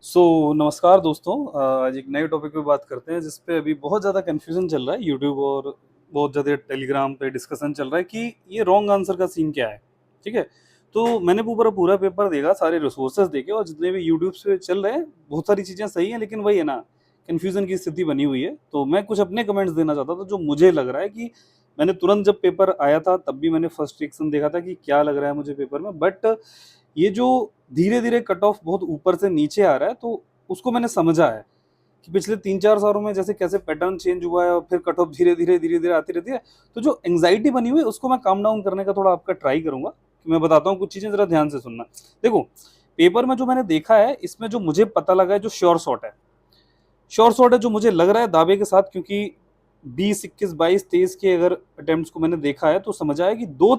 नमस्कार दोस्तों। आज एक नए टॉपिक पे बात करते हैं जिस पे अभी बहुत ज़्यादा कन्फ्यूजन चल रहा है यूट्यूब और बहुत ज़्यादा टेलीग्राम पे डिस्कशन चल रहा है कि ये रॉन्ग आंसर का सीन क्या है। ठीक है, तो मैंने पूरा पूरा पेपर देखा, सारे रिसोर्सेज देखे और जितने भी यूट्यूब पे चल रहे हैं बहुत सारी चीज़ें सही हैं, लेकिन वही है ना, कन्फ्यूजन की स्थिति बनी हुई है। तो मैं कुछ अपने कमेंट्स देना चाहता था जो मुझे लग रहा है कि मैंने तुरंत जब पेपर आया था तब भी मैंने फर्स्ट रिएक्शन देखा था कि क्या लग रहा है मुझे पेपर में, बट ये जो धीरे धीरे कट ऑफ बहुत ऊपर से नीचे आ रहा है, तो उसको मैंने समझा है कि पिछले 3-4 सालों में जैसे कैसे पैटर्न चेंज हुआ है और फिर कट ऑफ धीरे-धीरे आती रहती है। तो जो एंग्ज़ायटी बनी हुई है उसको मैं काम डाउन करने का थोड़ा आपका ट्राई करूँगा, कि मैं बताता हूँ कुछ चीज़ें, ज़रा ध्यान से सुनना। देखो, पेपर में जो मैंने देखा है इसमें जो मुझे पता लगा है जो श्योर शॉट है। श्योर शॉट है जो मुझे लग रहा है दावे के साथ, क्योंकि 20, 21, 22, 23 के अगर अटेम्प्ट्स को मैंने देखा है तो समझ आया कि 2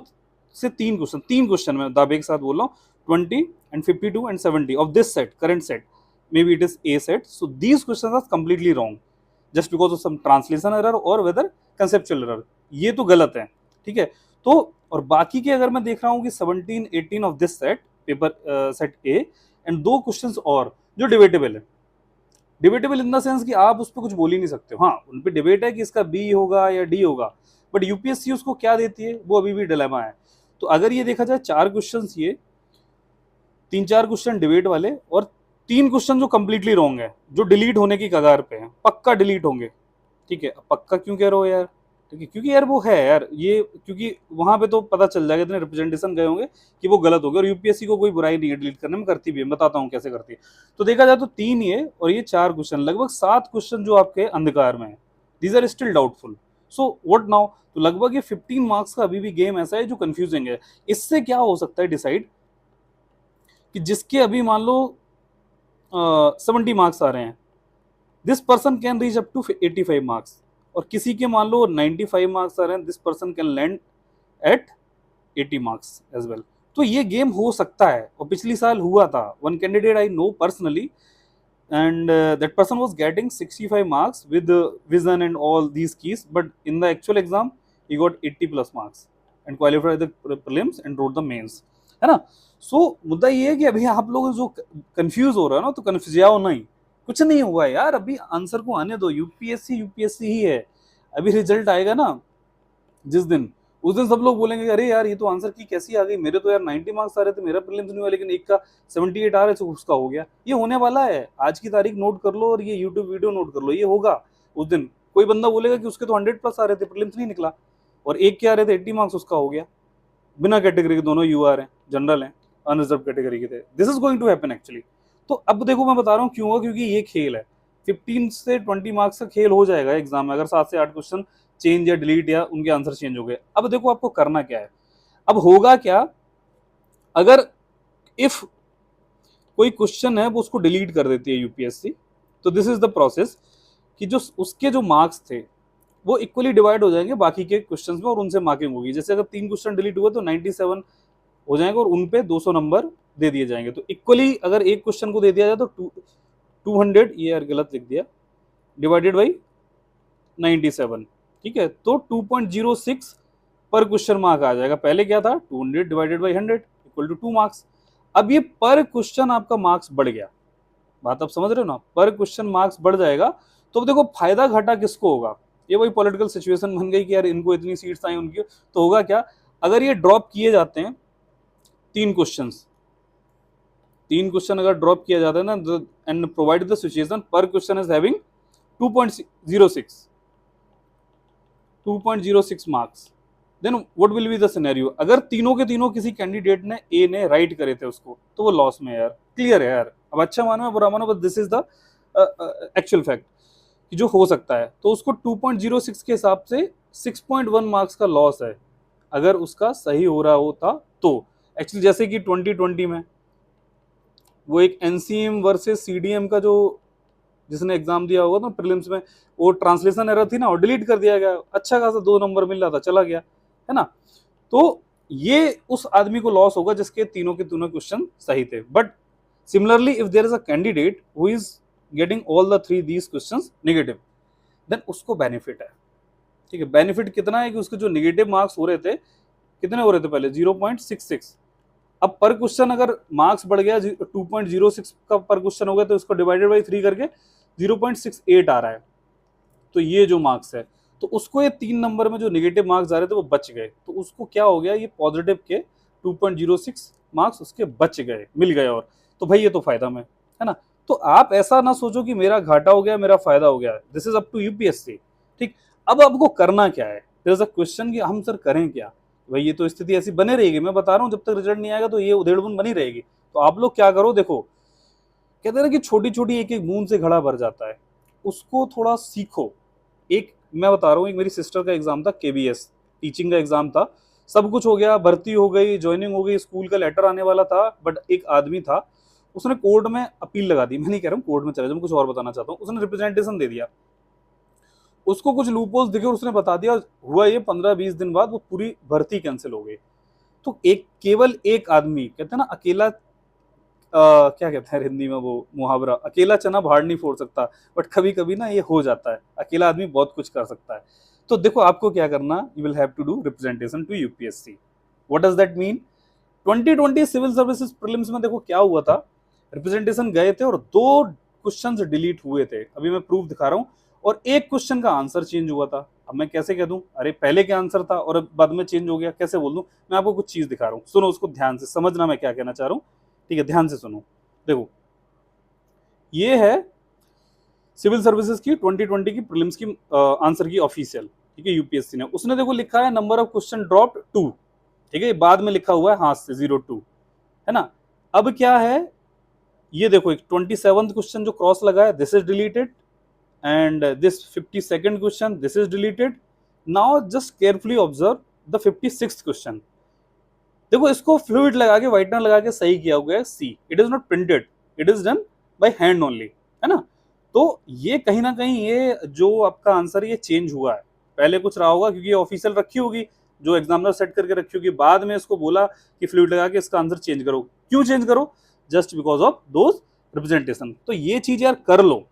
से 3 क्वेश्चन मैं दावे के साथ बोल रहा हूँ, 20 and 52 and 70 of this set, current set, maybe it is A set. So these questions are completely wrong just because of some translation error or whether conceptual error. ये तो गलत है, ठीक है। तो और बाकी के अगर मैं देख रहा हूँ कि 17, 18 of this set, paper set A, and 2 questions और जो डिबेटेबल है। डिबेटेबल इन द सेंस कि आप उस पर कुछ बोल ही नहीं सकते हो। हाँ, उन पर डिबेट है कि इसका बी होगा या डी होगा, बट यूपीएससी उसको क्या देती है वो अभी भी डिलेमा है। तो अगर ये देखा जाए 4 क्वेश्चन, ये 3-4 क्वेश्चन डिबेट वाले और 3 क्वेश्चन जो कंप्लीटली रॉन्ग है, जो डिलीट होने की कगार पे हैं, पक्का डिलीट होंगे। ठीक है, अब पक्का क्यों कह रहे हो यार? ठीक है, क्योंकि यार वो है यार, ये क्योंकि वहां पे तो पता चल जाएगा, इतने रिप्रेजेंटेशन गए होंगे कि वो गलत हो गया। और यूपीएससी को कोई बुराई नहीं है डिलीट करने में, करती भी है, बताता हूँ कैसे करती है। तो देखा जाए तो 3 ये और ये 4 क्वेश्चन, लगभग 7 क्वेश्चन जो आपके अंधकार में है, these are still doubtful. So what now? तो लगभग ये 15 मार्क्स का अभी भी गेम ऐसा है जो कंफ्यूजिंग है। इससे क्या हो सकता है डिसाइड, कि जिसके अभी मान लो 70 मार्क्स आ रहे हैं, this person can reach up to 85 marks, और किसी के मान लो 95 मार्क्स आ रहे हैं, this person can land at 80 marks as well. तो ये गेम हो सकता है, और पिछली साल हुआ था। One candidate I know personally, and that person was getting 65 marks with vision and all these keys, but in the actual exam he got 80 plus marks and qualified the prelims and wrote the mains, है ना। सो मुद्दा ये है कि अभी आप लोग जो कंफ्यूज हो रहे हो ना, तो कंफ्यूज जाओ नहीं, कुछ नहीं हुआ है यार, अभी आंसर को आने दो। यूपीएससी यूपीएससी ही है। अभी रिजल्ट आएगा ना जिस दिन, उस दिन सब लोग बोलेंगे अरे यार ये तो आंसर की कैसी आ गई, मेरे तो यार 90 मार्क्स आ रहे थे, मेरा प्रीलिम्स नहीं हुआ, लेकिन एक का 78 आ रहे थे, उसका हो गया। ये होने वाला है, आज की तारीख नोट कर लो और ये यूट्यूब वीडियो नोट कर लो, ये होगा उस दिन। कोई बंदा बोलेगा कि उसके तो 100 प्लस आ रहे थे, प्रीलिम्स नहीं निकला, और एक के आ रहे थे 80 मार्क्स, उसका हो गया। बिना कैटेगरी के दोनों यू आर हैं, जनरल हैं, अनरिजर्व कैटेगरी के थे। This is going to happen actually. तो अब देखो मैं बता रहा हूँ क्यों हुआ, क्योंकि ये खेल है। 15 से 20 मार्क्स का खेल हो जाएगा एग्जाम में, अगर 7 से 8 क्वेश्चन चेंज या डिलीट या उनके आंसर चेंज हो गए। अब देखो आपको करना क्या है। अब होगा क्या, अगर इफ कोई क्वेश्चन है वो उसको डिलीट कर देती है यूपीएससी, तो दिस इज द प्रोसेस, कि जो उसके जो मार्क्स थे वो इक्वली डिवाइड हो जाएंगे बाकी के क्वेश्चंस में, और उनसे मार्किंग होगी। जैसे अगर 3 क्वेश्चन डिलीट हुए तो 97 हो जाएंगे और उन पे 200 नंबर दे दिए जाएंगे। तो इक्वली अगर एक क्वेश्चन को दे दिया जाए तो 200, ये यार गलत लिख दिया, डिवाइडेड बाई 97, ठीक है, तो 2.06 पर क्वेश्चन मार्क आ जाएगा। पहले क्या था, 200 divided by 100 equal to 2 marks. अब ये पर क्वेश्चन आपका मार्क्स बढ़ गया, बात आप समझ रहे हो ना, पर क्वेश्चन मार्क्स बढ़ जाएगा। तो अब देखो फायदा घाटा किसको होगा, ये वही पॉलिटिकल सिचुएशन बन गई कि यार इनको इतनी सीट्स आई उनकी, तो होगा क्या, अगर ये ड्रॉप किए जाते हैं 3 क्वेश्चन, 3 क्वेश्चन अगर ड्रॉप किया जाता है ना, एंड प्रोवाइड द सिचुएशन पर question is having 2.06 2.06 marks, then what will be the scenario. अगर तीनों के तीनों किसी कैंडिडेट ने ए ने राइट करे थे उसको, तो वो लॉस में है यार, क्लियर है यार। अब अच्छा मानो या बुरा मानो, but this is the actual fact कि जो हो सकता है। तो उसको 2.06 के हिसाब से 6.1 मार्क्स का लॉस है, अगर उसका सही हो रहा होता तो। एक्चुअली जैसे कि 2020 में वो एक एनसीएम वर्सेस सीडीएम का जो, जिसने एग्जाम दिया होगा ना प्रीलिम्स में, वो ट्रांसलेशन एरर थी ना, और डिलीट कर दिया गया, अच्छा खासा 2 नंबर मिल रहा था, चला गया, है ना। तो ये उस आदमी को लॉस होगा जिसके तीनों के तीनों क्वेश्चन सही थे। But similarly if there is a candidate who is getting all the 3 these questions negative, then उसको बेनिफिट है। ठीक है, बेनिफिट कितना है कि उसके जो नेगेटिव मार्क्स हो रहे थे, कितने हो रहे थे पहले, 0.66, अब पर क्वेश्चन अगर मार्क्स बढ़ गया 2.06 का पर क्वेश्चन हो गया तो इसको डिवाइडेड बाई 3 करके 0.68 आ रहा है, तो ये जो मार्क्स है, तो उसको ये 3 नंबर में जो नेगेटिव मार्क्स आ रहे थे वो बच गए, तो उसको क्या हो गया, ये पॉजिटिव के 2.06 मार्क्स उसके बच गए, मिल गए। और तो भाई ये तो फायदा में है ना। तो आप ऐसा ना सोचो कि मेरा घाटा हो गया मेरा फायदा हो गया, this is up to UPSC. ठीक, अब आपको करना क्या है, देयर इज अ क्वेश्चन कि हम सर करें क्या। भाई ये तो स्थिति ऐसी बने रहेगी, मैं बता रहा हूँ, जब तक रिजल्ट नहीं आएगा तो ये उधेड़बुन बनी रहेगी। तो आप लोग क्या करो, देखो कहते हैं ना कि छोटी छोटी एक एक बूंद से घड़ा भर जाता है, उसको थोड़ा सीखो। एक मैं बता रहा हूँ, एक मेरी सिस्टर का एग्जाम था, केबीएस टीचिंग का एग्जाम था, सब कुछ हो गया, भर्ती हो गई, ज्वाइनिंग हो गई, स्कूल का लेटर आने वाला था, बट एक आदमी था, उसने कोर्ट में अपील लगा दी। मैं नहीं कह रहा हूँ कोर्ट में चले जाओ, मैं कुछ और बताना चाहता हूँ, उसने रिप्रेजेंटेशन दे दिया, उसको कुछ लूपहोल्स दिखे और उसने बता दिया। हुआ ये 15-20 दिन बाद वो पूरी भर्ती कैंसिल हो गई। तो एक केवल एक आदमी, कहते हैं ना अकेला क्या कहते हैं हिंदी में वो मुहावरा, अकेला चना भाड़ नहीं फोड़ सकता, बट कभी कभी ना ये हो जाता है, अकेला आदमी बहुत कुछ कर सकता है। तो देखो आपको क्या करना, you will have to do representation to UPSC. What does that mean, 2020 civil services prelims में देखो क्या हुआ था, रिप्रेजेंटेशन गए थे और 2 क्वेश्चन डिलीट हुए थे, अभी मैं प्रूफ दिखा रहा हूँ, और एक क्वेश्चन का आंसर चेंज हुआ था। अब मैं कैसे कह दूं, अरे पहले क्या आंसर था और अब बाद में चेंज हो गया, कैसे बोल दूं। मैं आपको कुछ चीज दिखा रहा हूँ, सुनो उसको ध्यान से, समझना मैं क्या कहना चाह रहा हूँ। ठीक है, ध्यान से सुनो। देखो ये है सिविल सर्विसेज की 2020 की प्रीलिम्स की आंसर की ऑफिशियल, ठीक है, यूपीएससी ने, उसने देखो लिखा है नंबर ऑफ क्वेश्चन ड्रॉप 2, ठीक है, बाद में लिखा हुआ है हाथ से 02, है ना। अब क्या है, ये देखो एक 27th क्वेश्चन जो क्रॉस लगा है, this is deleted, and this 52nd question, this is deleted. Now just carefully observe the 56th question, देखो इसको फ्लूइड लगा के, व्हाइटनर लगा के सही किया हुआ है see, it is not printed, it is done by hand only, है ना। तो ये कहीं ना कहीं ये जो आपका आंसर ये चेंज हुआ है, पहले कुछ रहा होगा क्योंकि ऑफिशियल रखी होगी, जो एग्जामिनर सेट करके रखी होगी, बाद में इसको बोला कि फ्लूइड लगा के इसका आंसर चेंज करो। क्यों चेंज करो, just because of those representation. तो ये चीज यार कर लो,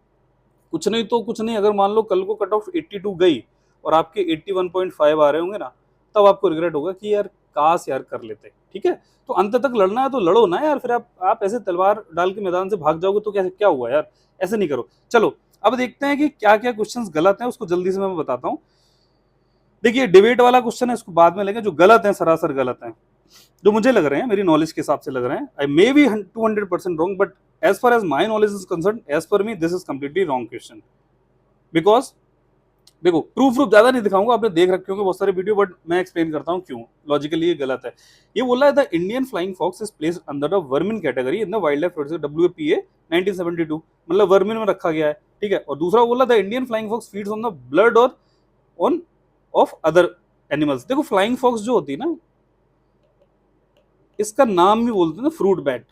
कुछ नहीं तो कुछ नहीं, अगर मान लो कल को कट ऑफ 82 गई और आपके 81.5 आ रहे होंगे ना, तब आपको रिग्रेट होगा कि यार काश यार कर लेते। ठीक है, तो अंत तक लड़ना है तो लड़ो ना यार, फिर आप ऐसे तलवार डाल के मैदान से भाग जाओगे तो कैसे क्या हुआ यार, ऐसे नहीं करो। चलो अब देखते हैं कि क्या क्या क्वेश्चंस गलत हैं, उसको जल्दी से मैं बताता हूँ। देखिए डिबेट वाला क्वेश्चन है, इसको बाद में लेंगे, जो गलत है सरासर गलत है, जो मुझे लग रहे हैं, मेरी नॉलेज के हिसाब से लग रहे हैं, I may be 200% wrong, but as far as my knowledge is concern, as per me this is completely wrong question. Because देखो प्रूफ ज्यादा नहीं दिखाऊंगा, आपने देख रखे होंगे बहुत सारे वीडियो, बट मैं एक्सप्लेन करता हूँ क्यों लॉजिकली ये गलत है। ये बोला है the Indian flying fox is placed under the vermin category in the wild life WPA 1972, मतलब वर्मिन में रखा गया है। ठीक है, और दूसरा बोला the Indian flying fox feeds on the blood और ऑन ऑफ अदर एनिमल्स। देखो फ्लाइंग फॉक्स जो होती है ना, इसका नाम भी बोलते हैं ना फ्रूट बैट,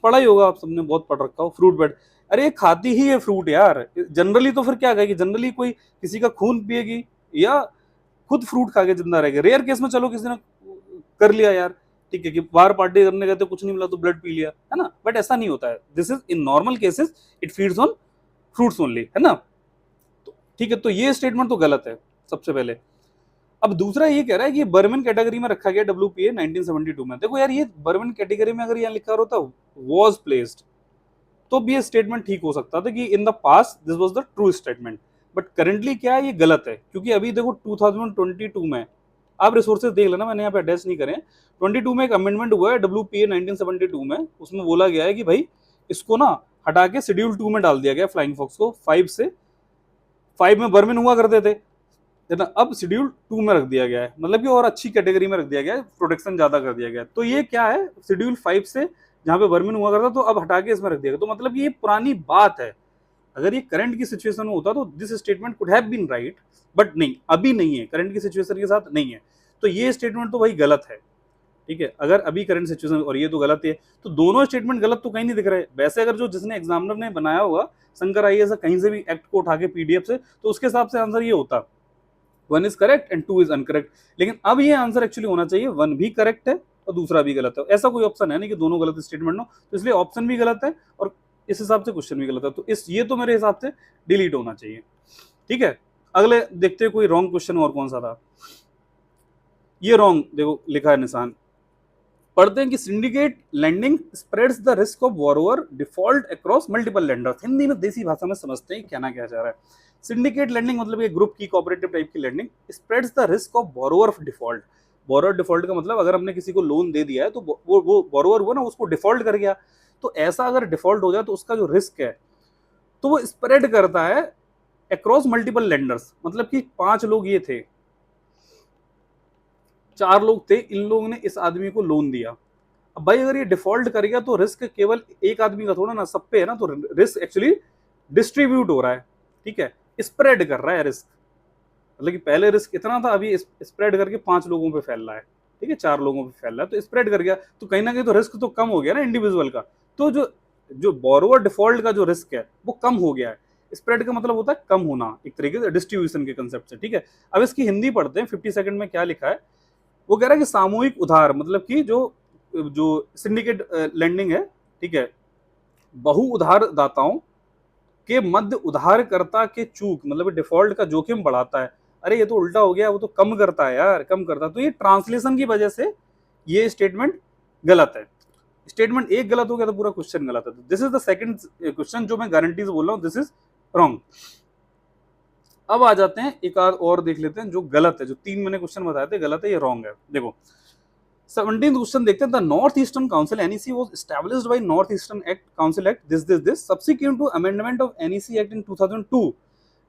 पढ़ा ही होगा आप सबने, बहुत पढ़ रखा हो फ्रूट बैट। अरे ये खाती ही है फ्रूट यार, जनरली तो फिर क्या कहेगी, जनरली कोई किसी का खून पिएगी या खुद फ्रूट खा के जिंदा रहेगा। रेयर केस में चलो किसी ने कर लिया यार, ठीक है, कि बाहर पार्टी करने गए थे कुछ नहीं मिला तो ब्लड पी लिया, है ना, बट ऐसा नहीं होता है। This is in normal cases it feeds on fruits only, है ना। तो ठीक है, तो ये स्टेटमेंट तो गलत है सबसे पहले। अब दूसरा ये कह रहा है कि बर्मन कैटेगरी में रखा गया WPA 1972 में। देखो यार ये बर्मन कैटेगरी में अगर यहाँ लिखा होता वॉज प्लेस्ड, तो भी ये स्टेटमेंट ठीक हो सकता था कि in the past this was the true statement, but currently क्या है, ये गलत है, क्योंकि अभी देखो 2022 में, आप रिसोर्सेज देख लेना, मैंने यहाँ पे अटैच नहीं करे, 22 में एक अमेंडमेंट हुआ है WPA 1972 में, उसमें बोला गया है कि भाई इसको ना हटा के शेड्यूल 2 में डाल दिया गया फ्लाइंग फॉक्स को, 5 में बर्मिन हुआ करते थे, है ना, अब शेड्यूल 2 में रख दिया गया है, मतलब कि और अच्छी कैटेगरी में रख दिया गया है, प्रोटेक्शन ज्यादा कर दिया गया है। तो ये क्या है, शेड्यूल 5 से जहां पे वर्मिन हुआ करता तो अब हटा के इसमें रख दिया गया, तो मतलब ये पुरानी बात है। अगर ये करंट की सिचुएशन में होता तो this statement could have been right, but नहीं, अभी नहीं है, करंट की सिचुएशन के साथ नहीं है, तो ये स्टेटमेंट तो भाई गलत है। ठीक है, अगर अभी करंट सिचुएशन और ये तो गलत है, तो दोनों स्टेटमेंट गलत तो कहीं नहीं दिख रहे। वैसे अगर जो जिसने एग्जामिनर ने बनाया होगा शंकर आईएएस कहीं से भी एक्ट को उठा के पीडीएफ से, तो उसके हिसाब से आंसर ये होता 1 is correct and 2 is incorrect. लेकिन अब ये आंसर एक्चुअली होना चाहिए 1 भी करेक्ट है और दूसरा भी गलत है, ऐसा कोई ऑप्शन है नहीं कि दोनों गलत स्टेटमेंट हो, तो इसलिए ऑप्शन भी गलत है और इस हिसाब से क्वेश्चन भी गलत है, तो इस ये तो मेरे हिसाब से डिलीट होना चाहिए। ठीक है, अगले देखते हैं कोई रॉन्ग क्वेश्चन और कौन सा था। ये रॉन्ग देखो लिखा है निशान, पढ़ते हैं कि syndicate lending spreads the risk of borrower default across multiple lenders. Hindi में देसी भाषा में समझते हैं कहना क्या चाह रहा है। सिंडिकेट लेंडिंग मतलब ये ग्रुप की कोऑपरेटिव टाइप की lending spreads the risk of borrower default. Borrower default का मतलब अगर हमने किसी को लोन दे दिया है तो वो बोरोवर हुआ ना, उसको डिफॉल्ट कर गया, तो ऐसा अगर डिफॉल्ट हो जाए तो उसका जो रिस्क है तो वो स्प्रेड करता है अक्रॉस मल्टीपल लेंडर्स। मतलब कि 5 लोग ये थे, 4 लोग थे, इन लोगों ने इस आदमी को लोन दिया। अब भाई अगर ये डिफॉल्ट कर गया तो रिस्क केवल एक आदमी का थोड़ा ना, सब पे है ना, तो रिस्क एक्चुअली डिस्ट्रीब्यूट हो रहा है, ठीक है, स्प्रेड कर रहा है रिस्क। मतलब कि पहले रिस्क इतना था, अभी स्प्रेड करके 5 लोगों पे फैल रहा है, ठीक है, 4 लोगों पे फैल रहा है, तो स्प्रेड कर गया, तो कहीं ना कहीं तो रिस्क तो कम हो गया ना इंडिविजुअल का। तो जो जो बोरोवर डिफॉल्ट का जो रिस्क है वो कम हो गया है। स्प्रेड का मतलब होता है कम होना, एक तरीके से डिस्ट्रीब्यूशन के कंसेप्ट से, ठीक है। अब इसकी हिंदी पढ़ते हैं, 50 सेकंड में क्या लिखा है। वो कह रहा है कि सामूहिक उधार मतलब कि जो जो सिंडिकेट लेंडिंग है, ठीक है, बहु उधार दाताओं के मध्य उधारकर्ता के चूक मतलब डिफॉल्ट का जोखिम बढ़ाता है। अरे ये तो उल्टा हो गया, वो तो कम करता है यार, कम करता है। तो ये ट्रांसलेशन की वजह से ये स्टेटमेंट गलत है। स्टेटमेंट एक गलत हो गया तो पूरा क्वेश्चन गलत है। This is the second question जो मैं गारंटी से बोल रहा हूँ, दिस इज रॉन्ग। अब आ जाते हैं एक आध और देख लेते हैं जो गलत है, जो 3 मैंने क्वेश्चन बताए थे गलत है, ये रॉन्ग है। देखो 17th क्वेश्चन देखते हैं। The north eastern council NEC was established by north eastern act council act this subsequent to amendment of NEC act in 2002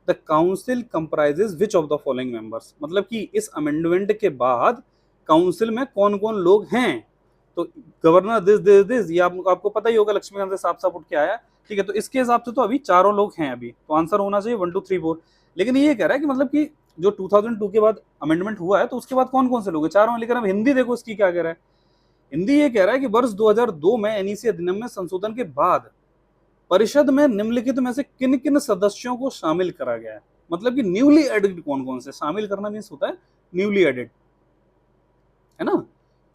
the council comprises which of the following members. मतलब कि इस amendment के बाद council में कौन कौन लोग हैं। तो गवर्नर दिस ये आपको पता ही होगा, लक्ष्मीकांत से साफ साफ उठ के आया, ठीक है। तो इसके हिसाब से तो अभी चारों लोग हैं अभी, तो आंसर होना चाहिए 1 2 3 4। लेकिन ये कह रहा है कि मतलब कि जो 2002 के बाद अमेंडमेंट हुआ है तो उसके बाद कौन कौन से लोग हैं, चारों। लेकिन अब हिंदी देखो इसकी क्या कह रहा है। हिंदी ये कह रहा है कि वर्ष 2002 में एनईसी अधिनियम में संशोधन के बाद परिषद में निम्नलिखित में से किन किन सदस्यों को शामिल करा गया है। मतलब कि न्यूली एडेड कौन कौन से, शामिल करना मीन्स होता है न्यूली एडेड, है ना,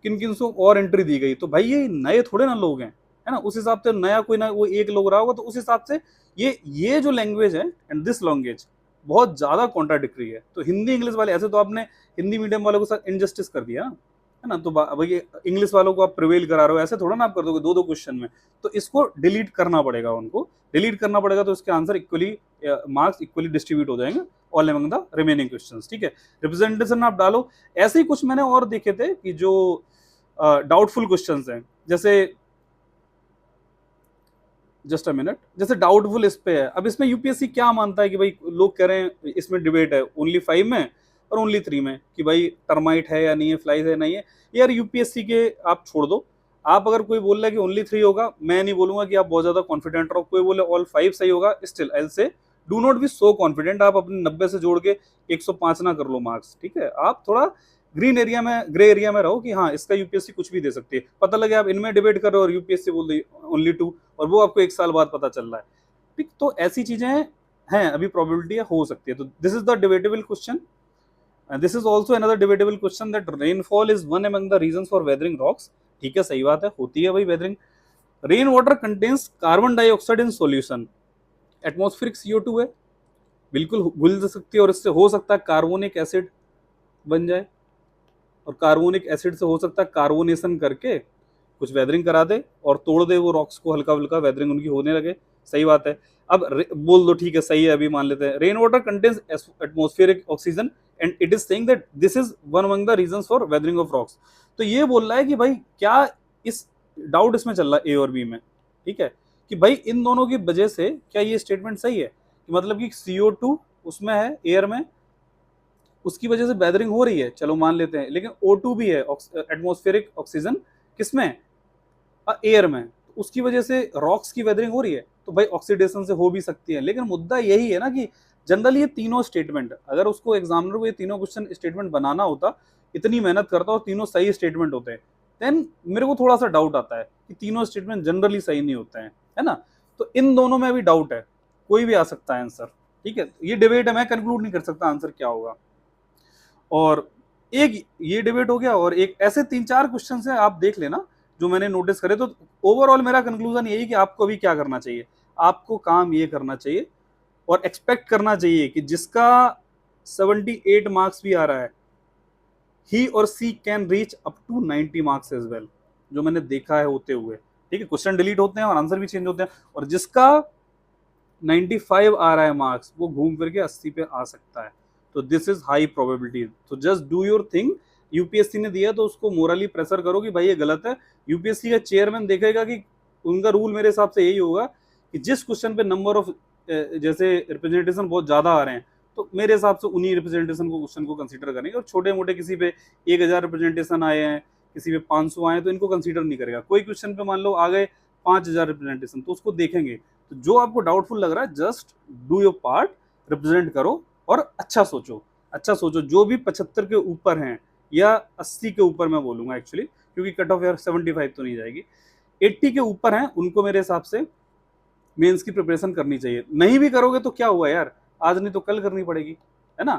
किन किन को और एंट्री दी गई। तो भाई ये नए थोड़े ना लोग हैं, है ना, उस हिसाब से नया कोई ना वो एक लोग रहा होगा, तो उस हिसाब से ये जो लैंग्वेज है एंड दिस लैंग्वेज बहुत ज्यादा कॉन्ट्राडिक्टरी है। तो हिंदी इंग्लिश वाले ऐसे तो आपने हिंदी मीडियम वालों के साथ इनजस्टिस कर दिया, है ना। तो भाई इंग्लिश वालों को आप प्रिवेल करा रहे हो, ऐसे थोड़ा ना आप कर दोगे 2 2 क्वेश्चन में। तो इसको डिलीट करना पड़ेगा, उनको डिलीट करना पड़ेगा, तो इसके answer equally marks equally distribute हो जाएंगे all among the remaining questions, ठीक है। रिप्रेजेंटेशन आप डालो। ऐसे ही कुछ मैंने और देखे थे कि जो डाउटफुल क्वेश्चंस हैं, जैसे जस्ट अ मिनट, जैसे डाउटफुल इस पे है। अब इसमें यूपीएससी क्या मानता है कि भाई लोग कह रहे हैं इसमें डिबेट है ओनली 5 में और ओनली 3 में कि भाई टर्माइट है या नहीं है, फ्लाइज है नहीं है। यार यूपीएससी के आप छोड़ दो। आप अगर कोई बोल रहा है कि ओनली 3 होगा, मैं नहीं बोलूंगा कि आप बहुत ज्यादा कॉन्फिडेंट रहो। कोई बोले ऑल 5 सही होगा, still I will say do not be so confident. आप अपने 90 से जोड़ के 105 ना कर लो मार्क्स, ठीक है। आप थोड़ा ग्रीन एरिया में, ग्रे एरिया में रहो कि हाँ इसका यूपीएससी कुछ भी दे सकती है। पता लगे आप इनमें डिबेट कर रहे हो और यूपीएससी बोल रही ओनली 2, और वो आपको 1 साल बाद पता चल रहा है, ठीक। तो ऐसी चीजें हैं, अभी प्रोबेबिलिटी हो सकती है। तो this is the debatable question. This is also another debatable question that rainfall is one among the region for weathering rocks. ठीक है, सही बात है, होती है भाई weathering. Rain water contains carbon dioxide in solution. Atmospheric CO2 है, बिल्कुल घुल सकती है, और इससे हो सकता है कार्बोनिक एसिड बन जाए, और कार्बोनिक एसिड से हो सकता है कार्बोनेशन करके कुछ वेदरिंग करा दे और तोड़ दे वो रॉक्स को, हल्का हल्का वेदरिंग उनकी होने लगे। सही बात है। अब बोल दो ठीक है सही है, अभी मान लेते हैं rain water contains atmospheric oxygen and it is saying that this is one among the reasons for weathering of rocks. तो ये बोल रहा है कि भाई क्या इस डाउट इसमें चल रहा है ए और बी में, ठीक है, कि भाई इन दोनों की वजह से क्या ये स्टेटमेंट सही है कि मतलब कि CO2 उसमें है एयर में, उसकी वजह से वेदरिंग हो रही है, चलो मान लेते हैं, लेकिन O2 भी है एटमॉस्फेरिक ऑक्सीजन किसमें, एयर में, तो उसकी वजह से रॉक्स की वेदरिंग हो रही है। तो भाई ऑक्सीडेशन से हो भी सकती है। लेकिन मुद्दा यही है ना कि जनरली ये तीनों स्टेटमेंट, अगर उसको एग्जामिनर को ये तीनों क्वेश्चन स्टेटमेंट बनाना होता, इतनी मेहनत करता और तीनों सही स्टेटमेंट होते हैं, देन मेरे को थोड़ा सा डाउट आता है कि तीनों स्टेटमेंट जनरली सही नहीं होते हैं, है ना। तो इन दोनों में अभी डाउट है, कोई भी आ सकता है आंसर, ठीक है। ये डिबेट है, मैं कंक्लूड नहीं कर सकता आंसर क्या होगा। और एक ये डिबेट हो गया, और एक ऐसे 3 4 क्वेश्चन है, आप देख लेना जो मैंने नोटिस करे। तो ओवरऑल मेरा कंक्लूजन यही कि आपको अभी क्या करना चाहिए, आपको काम ये करना चाहिए और एक्सपेक्ट करना चाहिए कि जिसका 78 मार्क्स भी आ रहा है, ही और she can reach up to 90 marks as well. जो मैंने देखा है होते हुए, ठीक है। क्वेश्चन डिलीट होते हैं और आंसर भी चेंज होते हैं, और जिसका 95 आ रहा है मार्क्स, वो घूम फिर के 80 पे आ सकता है। तो दिस इज हाई प्रोबेबिलिटी। तो just do your thing. UPSC ने दिया तो उसको मोरली प्रेशर करो कि भाई ये गलत है। यूपीएससी का चेयरमैन देखेगा कि उनका रूल मेरे हिसाब से यही होगा कि जिस क्वेश्चन पे नंबर ऑफ जैसे रिप्रेजेंटेशन बहुत ज्यादा आ रहे हैं, तो मेरे हिसाब से उन्हीं रिप्रेजेंटेशन को क्वेश्चन को कंसीडर करेंगे, और छोटे मोटे किसी पे 1000 रिप्रेजेंटेशन आए हैं, किसी पे 500 आए हैं, तो इनको कंसीडर नहीं करेगा। कोई क्वेश्चन पे मान लो आ गए 5000 रिप्रेजेंटेशन, तो उसको देखेंगे। तो जो आपको डाउटफुल लग रहा है, just do your part, represent करो और अच्छा सोचो। अच्छा सोचो। जो भी 75 के ऊपर हैं या 80 के ऊपर, मैं बोलूंगा एक्चुअली, क्योंकि कट ऑफ यार 75 तो नहीं जाएगी, 80 के ऊपर हैं, उनको मेरे हिसाब से मेंस की प्रिपरेशन करनी चाहिए। नहीं भी करोगे तो क्या हुआ यार, आज नहीं तो कल करनी पड़ेगी, है ना।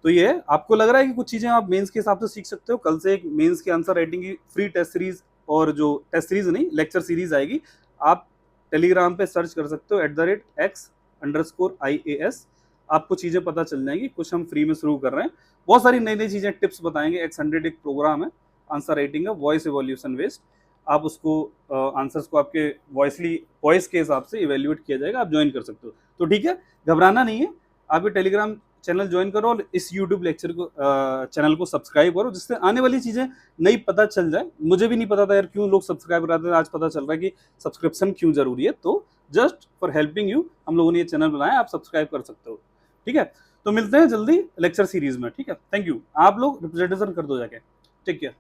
तो ये आपको लग रहा है कि कुछ चीजें आप मेंस के हिसाब से सीख सकते हो, कल से एक मेंस के आंसर राइटिंग की फ्री टेस्ट सीरीज, और जो टेस्ट सीरीज नहीं, लेक्चर सीरीज आएगी, आप टेलीग्राम पे सर्च कर सकते हो @x_IAS। आपको चीजें पता चल जाएंगी। कुछ हम फ्री में शुरू कर रहे हैं, बहुत सारी नई नई चीजें, टिप्स बताएंगे। X100 एक प्रोग्राम है आंसर राइटिंग का, वॉइस एवोल्यूशन बेस्ड। आप उसको आंसर्स को आपके वॉइस के हिसाब से इवेल्युएट किया जाएगा, आप ज्वाइन कर सकते हो। तो ठीक है, घबराना नहीं है। आप ये टेलीग्राम चैनल ज्वाइन करो और इस यूट्यूब लेक्चर को चैनल को सब्सक्राइब करो, जिससे आने वाली चीजें नई पता चल जाए। मुझे भी नहीं पता था यार क्यों लोग सब्सक्राइब कराते हैं, आज पता चल रहा है कि सब्सक्रिप्शन क्यों जरूरी है। तो जस्ट फॉर हेल्पिंग यू हम लोगों ने ये चैनल बनाया, आप सब्सक्राइब कर सकते हो, ठीक है। तो मिलते हैं जल्दी लेक्चर सीरीज में, ठीक है। Thank you. आप लोग रिप्रेजेंटेशन कर दो जाके। Take care.